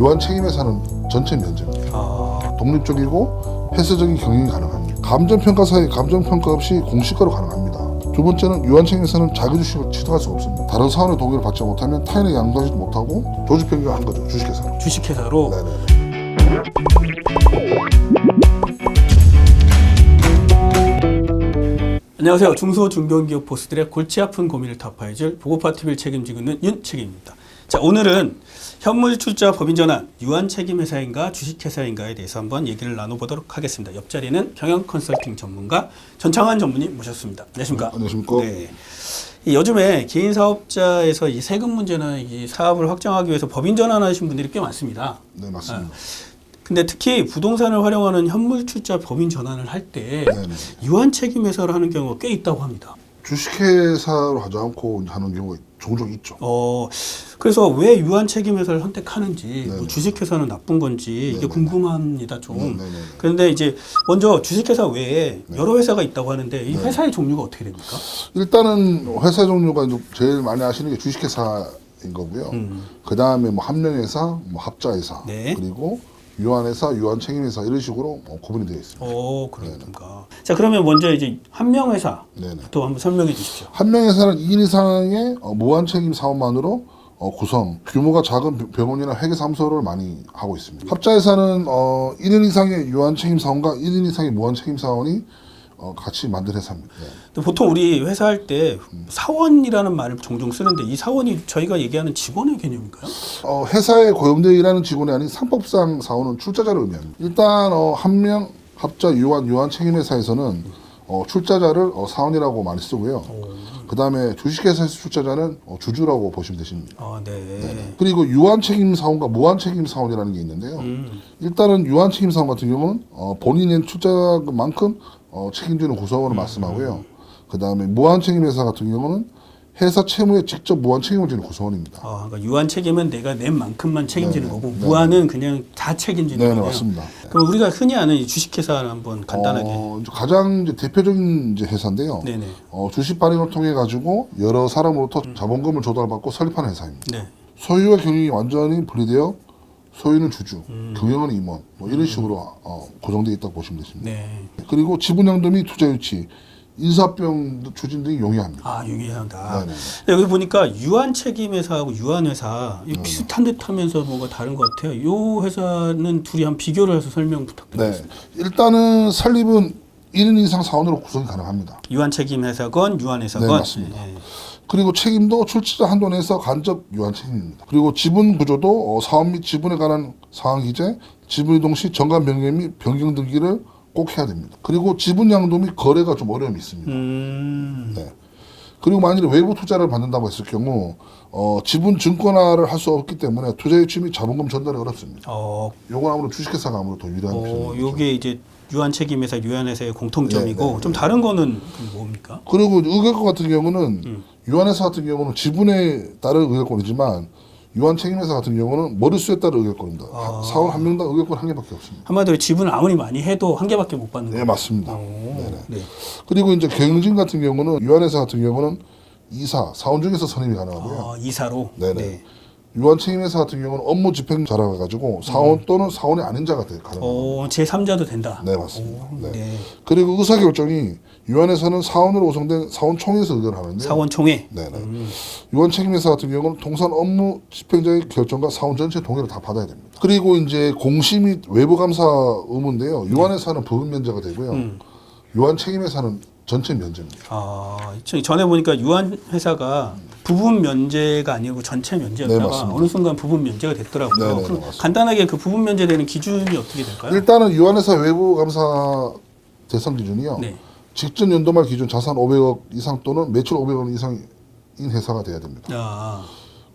유한 책임회사는 전체 면제입니다. 독립적이고 폐쇄적인 경영이 가능합니다. 감정평가사의 감정평가 없이 공시가로 가능합니다. 두 번째는 유한 책임회사는 자기 주식을 취득할 수가 없습니다. 다른 사원의 동의를 받지 못하면 타인에게 양도하지도 못하고 조직 변경을 한 거죠. 주식회사로. 주식회사로. 네네. 안녕하세요. 중소중견기업 보스들의 골치 아픈 고민을 타파해줄 보고파TV를 책임지고 있는 윤책임입니다. 자, 오늘은 현물출자 법인전환 유한 책임회사인가 주식회사인가에 대해서 한번 얘기를 나눠보도록 하겠습니다. 옆자리는 경영 컨설팅 전문가 전창환 전무님 모셨습니다. 안녕하십니까? 안녕하십니까? 네. 이 요즘에 개인 사업자에서 이 세금 문제나 이 사업을 확장하기 위해서 법인 전환하시는 분들이 꽤 많습니다. 네, 맞습니다. 근데 특히 부동산을 활용하는 현물 출자 법인 전환을 할 때 네네. 유한 책임 회사를 하는 경우가 꽤 있다고 합니다. 주식회사로 하지 않고 하는 경우가 종종 있죠. 그래서 왜 유한 책임 회사를 선택하는지, 네네. 뭐 주식회사는 나쁜 건지 이게 네네. 궁금합니다, 좀. 네네네. 그런데 이제 먼저 주식회사 외에 네. 여러 회사가 있다고 하는데 이 네. 회사의 종류가 어떻게 됩니까? 일단은 회사 종류가 이제 제일 많이 아시는 게 주식회사인 거고요. 그 다음에 뭐 합령회사, 뭐 합자회사, 네. 그리고 유한회사, 유한책임회사 이런 식으로 구분이 되어 있습니다. 그렇군가. 자, 그러면 먼저 이제 한명회사부터 네네. 한번 설명해 주십시오. 한명회사는 2인 이상의 무한책임 사업만으로 구성, 규모가 작은 병원이나 회계사무소를 많이 하고 있습니다. 합자회사는 1인 이상의 유한책임 사원과 1인 이상의 무한책임 사원이 같이 만든 회사입니다. 네. 근데 보통 우리 회사 할 때 사원이라는 말을 종종 쓰는데 이 사원이 저희가 얘기하는 직원의 개념인가요? 회사에 고용되어 일하는 직원이 아닌 상법상 사원은 출자자를 의미합니다. 일단 한명, 합자, 유한 책임회사에서는 출자자를 사원이라고 많이 쓰고요. 그 다음에 주식회사에서 출자자는 주주라고 보시면 되십니다. 네. 네네. 그리고 유한책임사원과 무한책임사원이라는 게 있는데요. 일단은 유한책임사원 같은 경우는 본인의 출자금만큼 책임지는 구성원을 말씀하고요. 그 다음에 무한책임회사 같은 경우는 회사 채무에 직접 무한 책임을 지는 구성원입니다. 그러니까 유한 책임은 내가 낸 만큼만 책임지는 네네. 거고 네네. 무한은 그냥 다 책임지는 네, 거네요. 맞습니다. 그럼 우리가 흔히 아는 이 주식회사를 한번 간단하게. 이제 가장 이제 대표적인 이제 회사인데요. 네네. 주식 발행을 통해 가지고 여러 사람으로부터 자본금을 조달받고 설립하는 회사입니다. 네. 소유와 경영이 완전히 분리되어 소유는 주주, 경영은 임원, 뭐 이런 식으로 구성되어 있다고 보시면 되십니다. 네. 그리고 지분 양도 및 투자 유치, 인사병 추진 등이 용이합니다. 유기한다. 네네. 여기 보니까 유한 책임 회사하고 유한 회사 비슷한 듯하면서 뭔가 다른 것 같아요. 이 회사는 둘이 한 비교를 해서 설명 부탁드리겠습니다. 네. 일단은 설립은 1인 이상 사원으로 구성이 가능합니다. 유한 책임 회사건 유한 회사건. 네, 맞습니다. 그리고 책임도 출자자 한도 내에서 간접 유한 책임입니다. 그리고 지분 구조도 사업 및 지분에 관한 사항 기재, 지분 이동 시 정관 변경 및 변경 등기를 꼭 해야 됩니다. 그리고 지분 양도 및 거래가 좀 어려움이 있습니다. 네. 그리고 만일에 외부 투자를 받는다고 했을 경우 지분 증권화를 할 수 없기 때문에 투자 유치 및 자본금 전달이 어렵습니다. 요건 아무래도 주식회사가 아무래도 더 유리한 편이죠. 요게 이제 유한 책임 회사, 유한 회사의 공통점이고 네, 네, 좀 다른 거는 뭡니까? 그리고 의결권 같은 경우는 유한회사 같은 경우는 지분에 따른 의결권이지만 유한 책임회사 같은 경우는 머릿수에 따른 의결권입니다. 사원 한 명당 의결권 한 개밖에 없습니다. 한마디로 지분을 아무리 많이 해도 한 개밖에 못 받는 네, 거예요. 맞습니다. 네. 그리고 이제 경영진 같은 경우는 유한회사 같은 경우는 이사, 사원 중에서 선임이 가능하고요. 이사로. 네네. 네. 유한 책임회사 같은 경우는 업무 집행자라 가지고 사원 또는 사원이 아닌 자가 가능합니다. 제3자도 된다. 네, 맞습니다. 네. 네. 그리고 의사결정이 유한회사는 사원으로 구성된 사원총회에서 의결하는데요. 사원총회. 네네. 유한 책임회사 같은 경우는 통산 업무 집행자의 결정과 사원 전체 동의를 다 받아야 됩니다. 그리고 이제 공시 및 외부 감사 의무인데요. 유한회사는 부분 면제가 되고요. 유한 책임회사는 전체 면제입니다. 전에 보니까 유한 회사가 부분 면제가 아니고 전체 면제였다가 네, 맞습니다. 어느 순간 부분 면제가 됐더라고요. 네, 네, 그럼 맞습니다. 간단하게 그 부분 면제되는 기준이 어떻게 될까요? 일단은 유한회사 외부 감사 대상 기준이요. 네. 직전 연도말 기준 자산 500억 이상 또는 매출 500억 이상인 회사가 돼야 됩니다.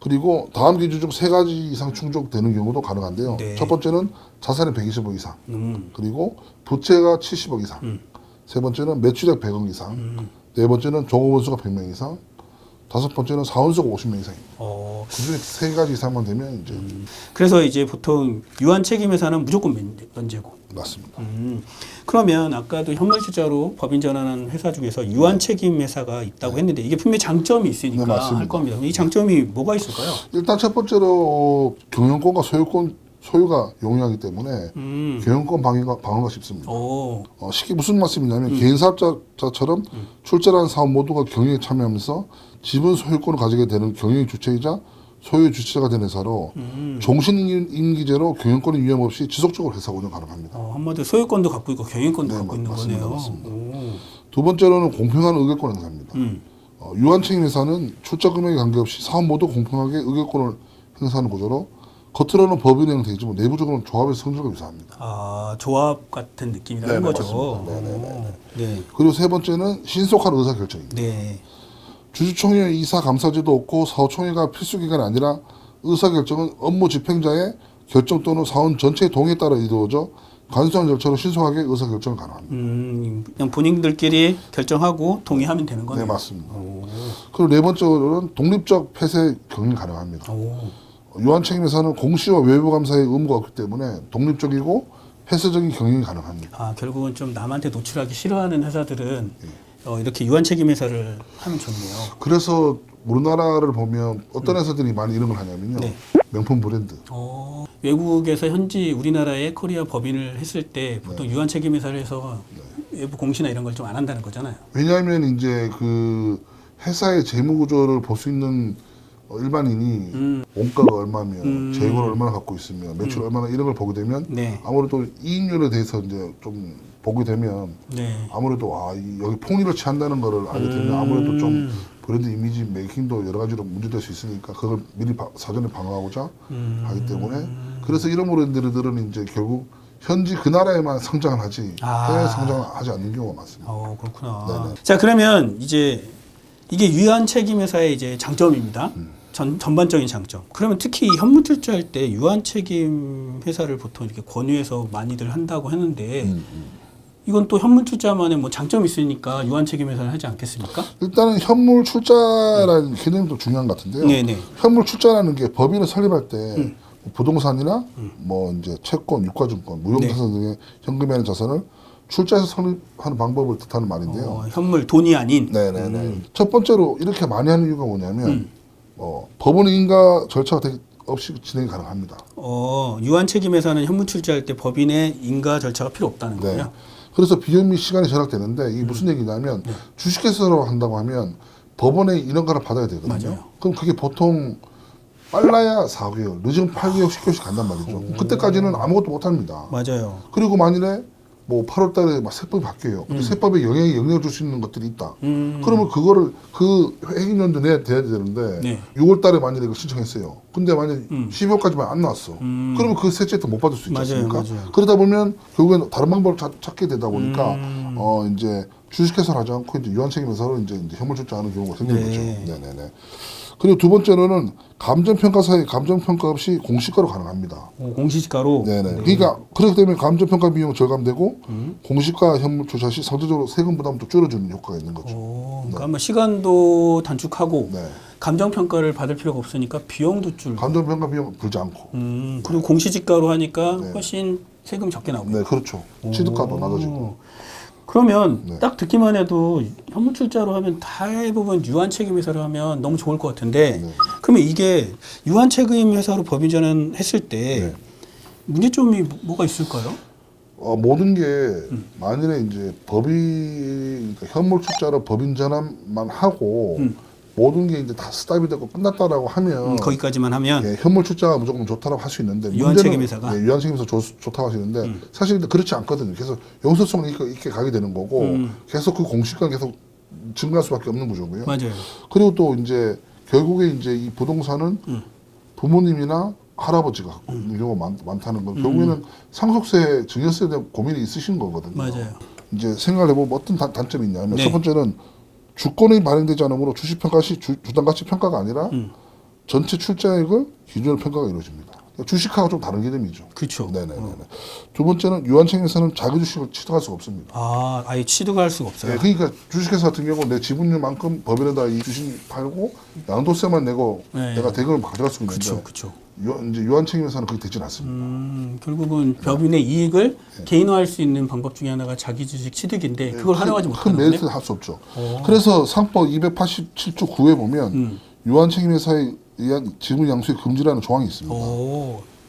그리고 다음 기준 중 3가지 이상 충족되는 경우도 가능한데요. 네. 첫 번째는 자산이 120억 이상, 그리고 부채가 70억 이상, 세 번째는 매출액 100억 이상, 네 번째는 종업원수가 100명 이상, 다섯 번째는 사원수가 50명 이상입니다. 그중에 3가지 이상만 되면 이제 그래서 이제 보통 유한 책임 회사는 무조건 면제고. 맞습니다. 그러면 아까도 현물투자로 법인 전환한 회사 중에서 유한 책임 회사가 있다고 했는데 이게 분명히 장점이 있으니까 네, 맞습니다. 할 겁니다. 이 장점이 뭐가 있을까요? 일단 첫 번째로 경영권과 소유권 소유가 용이하기 때문에 경영권 방어가 쉽습니다. 쉽게 무슨 말씀이냐면 개인 사업자처럼 출자라는 사업 모두가 경영에 참여하면서 지분 소유권을 가지게 되는 경영의 주체이자 소유 주체가 된 회사로 종신임기제로 경영권의 위험 없이 지속적으로 회사 운영 가능합니다. 한마디로 소유권도 갖고 있고 경영권도 갖고 있는 맞습니다. 거네요. 맞습니다. 두 번째로는 공평한 의결권 행사입니다. 유한책임 회사는 출자 금액에 관계없이 사업 모두 공평하게 의결권을 행사하는 구조로 겉으로는 법인에 형태이지만 내부적으로는 조합에서 성질과 유사합니다. 조합 같은 느낌이라는 거죠. 네. 그리고 세 번째는 신속한 의사결정입니다. 네. 주주총회 이사 감사제도 없고 사후총회가 필수 기간이 아니라 의사결정은 업무 집행자의 결정 또는 사원 전체의 동의에 따라 이루어져 간소한 절차로 신속하게 의사결정을 가능합니다. 그냥 본인들끼리 결정하고 동의하면 되는 거네요. 네, 맞습니다. 그리고 네 번째로는 독립적 폐쇄 경영이 가능합니다. 유한책임회사는 공시와 외부 감사의 의무가 없기 때문에 독립적이고 폐쇄적인 경영이 가능합니다. 결국은 좀 남한테 노출하기 싫어하는 회사들은 이렇게 유한책임 회사를 하면 좋네요. 그래서 우리나라를 보면 어떤 회사들이 많이 이런 걸 하냐면요. 네. 명품 브랜드. 외국에서 현지 우리나라의 코리아 법인을 했을 때 보통 유한책임 회사를 해서 외부 공시나 이런 걸 좀 안 한다는 거잖아요. 왜냐하면 이제 그 회사의 재무 구조를 볼 수 있는 일반인이 원가가 얼마면 재고를 얼마나 갖고 있으면 매출 얼마나 이런 걸 보게 되면 네. 아무래도 이익률에 대해서 이제 좀 보게 되면 아무래도 여기 폭리를 취한다는 거를 알게 되면 아무래도 좀 브랜드 이미지 메이킹도 여러 가지로 문제될 수 있으니까 그걸 미리 사전에 방어하고자 하기 때문에 그래서 이런 브랜드들은 이제 결국 현지 그 나라에만 성장을 하지 해외 성장을 하지 않는 경우가 많습니다. 그렇구나. 네네. 자, 그러면 이제 이게 유한책임 회사의 이제 장점입니다. 전반적인 장점. 그러면 특히 현물 출자할 때 유한책임 회사를 보통 이렇게 권유해서 많이들 한다고 하는데 이건 또 현물 출자만의 뭐 장점이 있으니까 유한책임 회사를 하지 않겠습니까? 일단은 현물 출자라는 개념도 중요한 것 같은데요. 네네. 현물 출자라는 게 법인을 설립할 때 부동산이나 뭐 이제 채권, 유가증권, 무형자산 등의 현금이 아닌 자산을 출자해서 설립하는 방법을 뜻하는 말인데요. 현물 돈이 아닌. 네네네. 첫 번째로 이렇게 많이 하는 이유가 뭐냐면 법원 인가 절차가 없이 진행이 가능합니다. 유한책임 회사는 현물 출자할 때 법인의 인가 절차가 필요 없다는 거예요. 네. 그래서 비용 및 시간이 절약되는데 이게 무슨 얘기냐면 주식회사로 한다고 하면 법원의 인허가를 받아야 되거든요. 맞아요. 그럼 그게 보통 빨라야 4개월, 늦으면 8개월, 10개월씩 간단 말이죠. 그때까지는 아무것도 못 합니다. 맞아요. 그리고 만일에 뭐 8월 달에 막 세법이 바뀌어요. 근데 세법에 영향을 줄 수 있는 것들이 있다. 그러면 그거를 그 회계연도 돼야 되는데 6월 달에 만일에 이걸 신청했어요. 근데 만약에 12월까지만 안 나왔어. 그러면 그 셋째 못 받을 수 있지 않습니까? 맞아요. 그러다 보면 결국엔 다른 방법을 찾게 되다 보니까 이제 주식회사를 하지 않고 이제 유한책임회사로 이제 현물 출자하는 경우가 생기는 거죠. 네네네. 그리고 두 번째로는 감정평가사의 감정평가 없이 공시가로 가능합니다. 공시가로? 네네. 그러니까 그렇기 때문에 감정평가 비용 절감되고 공시가 현물 출자 시 상대적으로 세금 부담도 줄여주는 효과가 있는 거죠. 그러니까 시간도 단축하고 감정평가를 받을 필요가 없으니까 비용도 줄고 감정평가 비용 들지 않고 그리고 공시지가로 하니까 훨씬 세금 적게 나오고. 네, 그렇죠. 취득가도 낮아지고. 그러면 딱 듣기만 해도 현물 출자로 하면 대부분 유한책임 회사로 하면 너무 좋을 것 같은데 그러면 이게 유한책임 회사로 법인 전환했을 때 문제점이 뭐가 있을까요? 모든 게 만일에 이제 그러니까 현물 출자로 법인 전환만 하고 모든 게 이제 다 스탑이 되고 끝났다라고 하면 거기까지만 하면 현물 출자가 무조건 좋다라고 할 수 있는데 유한책임 회사가 유한책임에서 좋다고 하시는데 사실 그렇지 않거든요. 그래서 용서성이 있게 가게 되는 거고 계속 그 공시가 계속 증가할 수밖에 없는 구조고요. 맞아요. 그리고 또 이제 결국에 이제 이 부동산은 부모님이나 할아버지가 갖고 있는 경우가 많다는 건 결국에는 상속세, 증여세에 대한 고민이 있으신 거거든요. 맞아요. 이제 생각을 해보면 어떤 단점이 있냐면 첫 번째는 주권이 발행되지 않으므로 주식평가 시 주당가치 평가가 아니라 전체 출자액을 기준으로 평가가 이루어집니다. 주식하고 좀 다른 개념이죠. 그렇죠. 네네네. 두 번째는 유한책임에서는 자기 주식을 취득할 수가 없습니다. 아예 취득할 수가 없어요. 네, 그러니까 주식회사 같은 경우 내 지분율만큼 법인에다 이 주식 팔고 양도세만 내고 내가 대금을 가져갈 수 있는데 그렇죠. 이제 유한책임회사는 그게 되진 않습니다. 결국은 법인의 이익을 개인화할 수 있는 방법 중에 하나가 자기 주식 취득인데 그걸 활용하지 못하는 큰 메리트를 할 수 없죠. 그래서 상법 287조 9에 보면 유한책임회사에 의한 지분 양수의 금지라는 조항이 있습니다.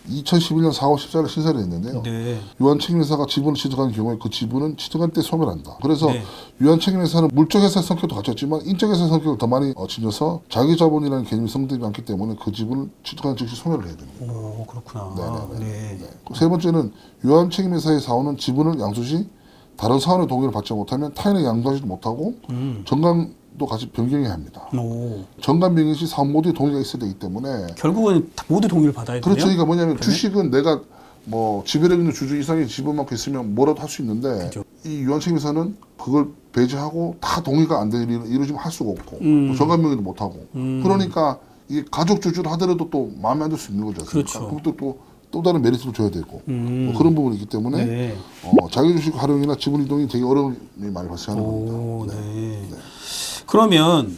2011년 4월 14일 신설이 됐는데요. 네. 유한 책임회사가 지분을 취득한 경우에 그 지분은 취득한 때 소멸한다. 그래서 네. 유한 책임회사는 물적 회사 성격도 갖췄지만 인적 회사 성격을 더 많이 지녀서 자기 자본이라는 개념이 성립되지 않기 때문에 그 지분을 취득한 즉시 소멸을 해야 됩니다. 오, 그렇구나. 네네네. 네. 세 번째는 유한 책임회사의 사원은 지분을 양수 시 다른 사원의 동의를 받지 못하면 타인의 양도하지도 못하고 정관도 같이 변경해야 합니다. 오. 정관 변경 시 사원 모두의 동의가 있어야 되기 때문에 결국은 모두 동의를 받아야 되네요. 그렇죠. 그러니까 뭐냐면 주식은 내가 뭐 지배력 있는 주주 이상의 지분만큼 있으면 뭐라도 할 수 있는데 그렇죠. 이 유한 책임회사는 그걸 배제하고 다 동의가 안 되는 이루어지면 할 수가 없고 뭐 정관 변경도 못 하고 그러니까 이게 가족 주주를 하더라도 또 마음에 안 들 수 있는 거죠. 그렇죠. 그것도 또 다른 메리트를 줘야 되고 뭐 그런 부분이 있기 때문에 네. 자기 주식 활용이나 지분 이동이 되게 어려움이 많이 발생하는 오, 겁니다. 네. 그러면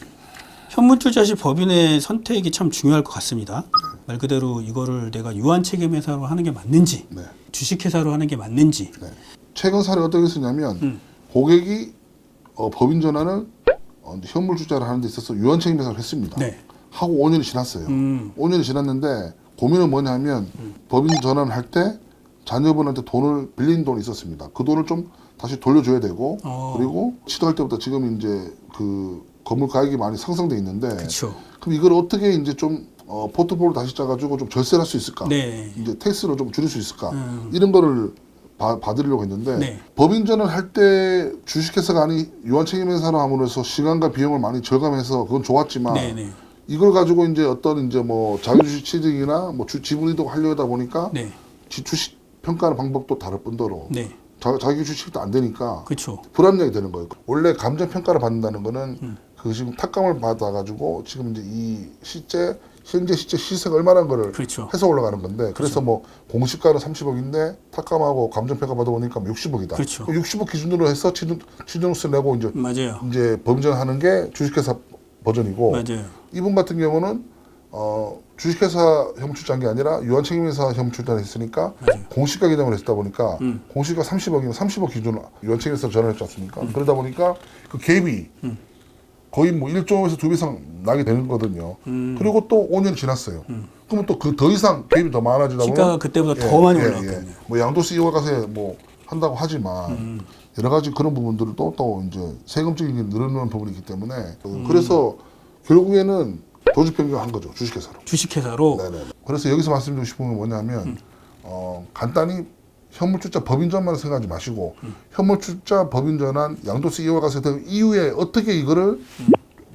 현물투자 시 법인의 선택이 참 중요할 것 같습니다. 말 그대로 이거를 내가 유한 책임 회사로 하는 게 맞는지, 네. 주식회사로 하는 게 맞는지. 네. 최근 사례 어떻게 쓰냐면 고객이 법인 전환을 현물 투자를 하는 데 있어서 유한 책임 회사를 했습니다. 네. 하고 5년이 지났어요. 5년이 지났는데 고민은 뭐냐면 법인 전환을 할 때 자녀분한테 돈을 빌린 돈이 있었습니다. 그 돈을 좀 다시 돌려줘야 되고 그리고 취득할 때부터 지금 이제 그 건물 가격이 많이 상승돼 있는데 그렇죠. 그럼 이걸 어떻게 이제 좀 포트폴리오 다시 짜가지고 좀 절세를 할 수 있을까? 네. 이제 텍스를 좀 줄일 수 있을까? 이런 거를 봐드리려고 했는데 네. 법인 전환을 할 때 주식회사가 아닌 유한 책임회사로 함으로써 시간과 비용을 많이 절감해서 그건 좋았지만 네, 네. 이걸 가지고 이제 어떤 이제 뭐 자유주식 취득이나 뭐 지분 이동 하려다 보니까 네. 주식 평가하는 방법도 다를 뿐더러 네. 자기 주식도 안 되니까 그렇죠. 불합리하게 되는 거예요. 원래 감정 평가를 받는다는 거는 그 지금 탁감을 받아가지고 지금 이제 이 현재 시세 시세가 얼마나 거를 그렇죠. 해서 올라가는 건데 그래서 뭐 공시가는 30억인데 탁감하고 감정 평가 받아보니까 60억이다. 그렇죠. 60억 기준으로 해서 취득세 내고 맞아요. 이제 법인전하는 게 주식회사 버전이고 맞아요. 이분 같은 경우는 주식회사 현물출자한 게 아니라 유한책임회사 현물출자를 했으니까 맞아요. 공시가 개정을 했다 보니까 공시가 30억이면 30억 기준으로 유한책임회사 전환했지 않습니까? 그러다 보니까 그 갭이 거의 뭐 1조에서 2배 이상 나게 되는 거거든요. 그리고 또 5년이 지났어요. 그러면 또 그 더 이상 갭이 더 많아지다 보면 시가가 그때보다 더 많이 올라갔거든요. 뭐 양도세 이월과세 뭐 한다고 하지만 여러 가지 그런 부분들도 또 이제 세금적인 게 늘어나는 부분이 있기 때문에 그래서 결국에는 조직 변경한 거죠. 주식회사로. 주식회사로. 네네. 그래서 여기서 말씀드리고 싶은 건 뭐냐면 간단히 현물출자 법인전만 생각하지 마시고 현물출자 법인전환 양도세 이월과세 등 이후에 어떻게 이거를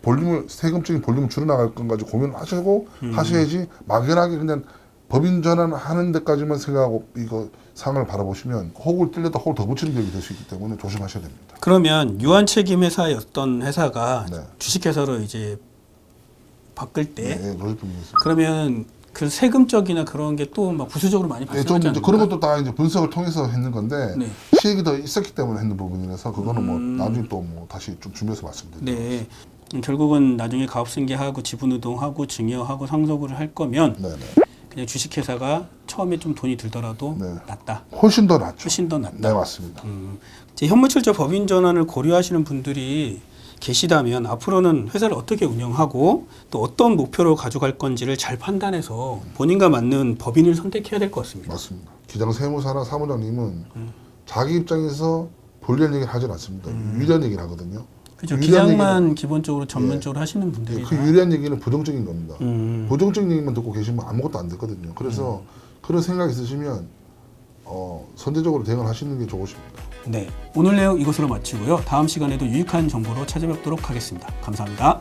볼륨을 세금적인 볼륨을 줄여나갈 건가지 고민을 하시고 하셔야지 막연하게 그냥 법인 전환하는 데까지만 생각하고 이거 상을 바라보시면 혹을 찔려다 혹을 더 붙이는 격이 될 수 있기 때문에 조심하셔야 됩니다. 그러면 유한 책임 회사였던 회사가 네. 주식회사로 이제 바꿀 때 네, 조직 변경이 그러면 그 세금적이나 그런 게 또 막 부수적으로 많이 좀 발생하지 이제 않나요? 그런 것도 다 이제 분석을 통해서 했는 건데 네. 시액이 더 있었기 때문에 했는 부분이라서 그거는 뭐 나중에 또 뭐 다시 좀 준비해서 말씀드릴게요. 네. 결국은 나중에 가업승계하고 지분이동하고 증여하고 상속을 할 거면 네네. 그냥 주식회사가 처음에 좀 돈이 들더라도 네. 낫다. 훨씬 더 낫죠. 훨씬 더 낫다. 네 맞습니다. 이제 현물출자 법인 전환을 고려하시는 분들이 계시다면 앞으로는 회사를 어떻게 운영하고 또 어떤 목표로 가져갈 건지를 잘 판단해서 본인과 맞는 법인을 선택해야 될 것 같습니다. 맞습니다. 기장 세무사나 사무장님은 자기 입장에서 불리한 얘기를 하진 않습니다. 유리한 얘기를 하거든요. 그렇죠. 유리한 기장만 기본적으로 전문적으로 하시는 분들이 그 유리한 얘기는 부정적인 겁니다. 부정적인 얘기만 듣고 계시면 아무것도 안 됐거든요. 그래서 그런 생각이 있으시면 선제적으로 대응을 하시는 게 좋으십니다. 네. 오늘 내용 이것으로 마치고요. 다음 시간에도 유익한 정보로 찾아뵙도록 하겠습니다. 감사합니다.